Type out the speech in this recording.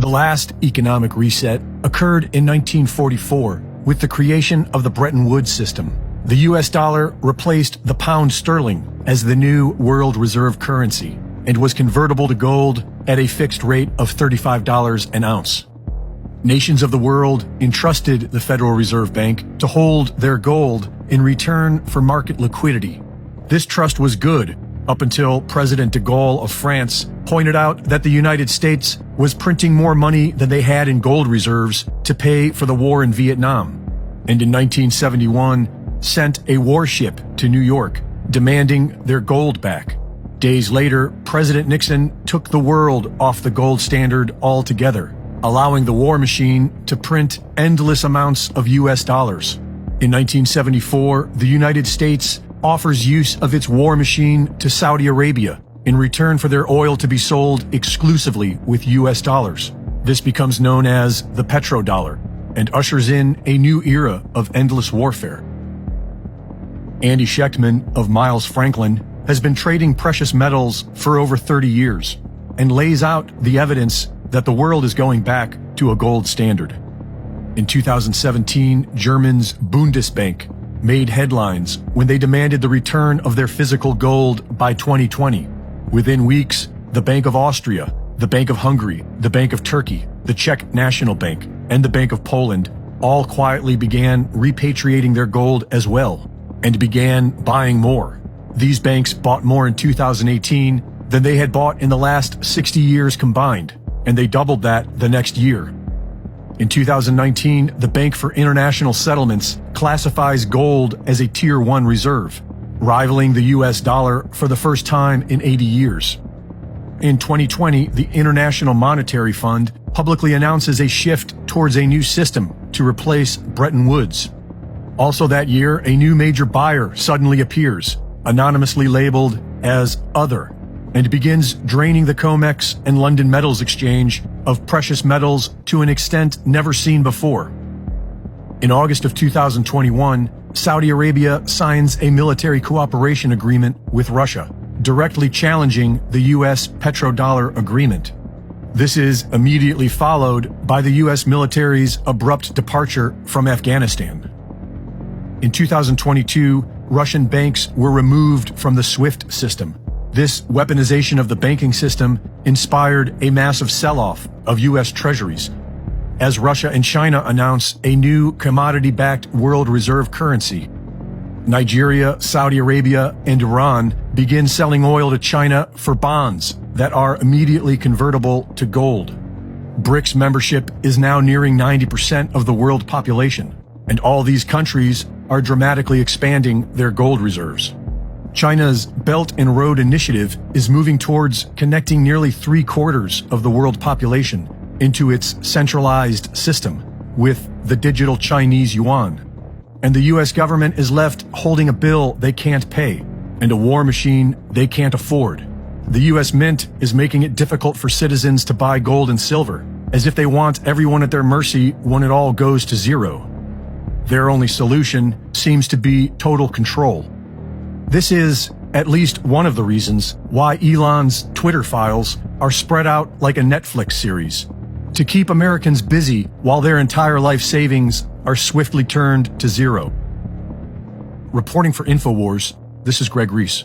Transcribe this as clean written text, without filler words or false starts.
The last economic reset occurred in 1944 with the creation of the Bretton Woods system. The US dollar replaced the pound sterling as the new world reserve currency and was convertible to gold at a fixed rate of $35 an ounce. Nations of the world entrusted the Federal Reserve Bank to hold their gold in return for market liquidity. This trust was good up until President de Gaulle of France pointed out that the United States was printing more money than they had in gold reserves to pay for the war in Vietnam, and in 1971 sent a warship to New York demanding their gold back. Days later, President Nixon took the world off the gold standard altogether, allowing the war machine to print endless amounts of US dollars. In 1974, the United States offers use of its war machine to Saudi Arabia in return for their oil to be sold exclusively with US dollars. This becomes known as the petrodollar and ushers in a new era of endless warfare. Andy Schechtman of Miles Franklin has been trading precious metals for over 30 years and lays out the evidence that the world is going back to a gold standard. In 2017, Germany's Bundesbank made headlines when they demanded the return of their physical gold by 2020. Within weeks, the Bank of Austria, the Bank of Hungary, the Bank of Turkey, the Czech National Bank, and the Bank of Poland all quietly began repatriating their gold as well and began buying more. These banks bought more in 2018 than they had bought in the last 60 years combined, and they doubled that the next year. In 2019, the Bank for International Settlements classifies gold as a Tier 1 reserve, rivaling the US dollar for the first time in 80 years. In 2020, the International Monetary Fund publicly announces a shift towards a new system to replace Bretton Woods. Also that year, a new major buyer suddenly appears, anonymously labeled as Other, and begins draining the COMEX and London Metals Exchange of precious metals to an extent never seen before. In August of 2021, Saudi Arabia signs a military cooperation agreement with Russia, directly challenging the US petrodollar agreement. This is immediately followed by the US military's abrupt departure from Afghanistan. In 2022, Russian banks were removed from the SWIFT system. This weaponization of the banking system inspired a massive sell-off of US treasuries, as Russia and China announce a new commodity-backed world reserve currency. Nigeria, Saudi Arabia, and Iran begin selling oil to China for bonds that are immediately convertible to gold. BRICS membership is now nearing 90% of the world population, and all these countries are dramatically expanding their gold reserves. China's Belt and Road Initiative is moving towards connecting nearly 3/4 of the world population into its centralized system with the digital Chinese yuan. And the US government is left holding a bill they can't pay and a war machine they can't afford. The US Mint is making it difficult for citizens to buy gold and silver, as if they want everyone at their mercy when it all goes to zero. Their only solution seems to be total control. This is at least one of the reasons why Elon's Twitter files are spread out like a Netflix series, to keep Americans busy while their entire life savings are swiftly turned to zero. Reporting for InfoWars, this is Greg Reese.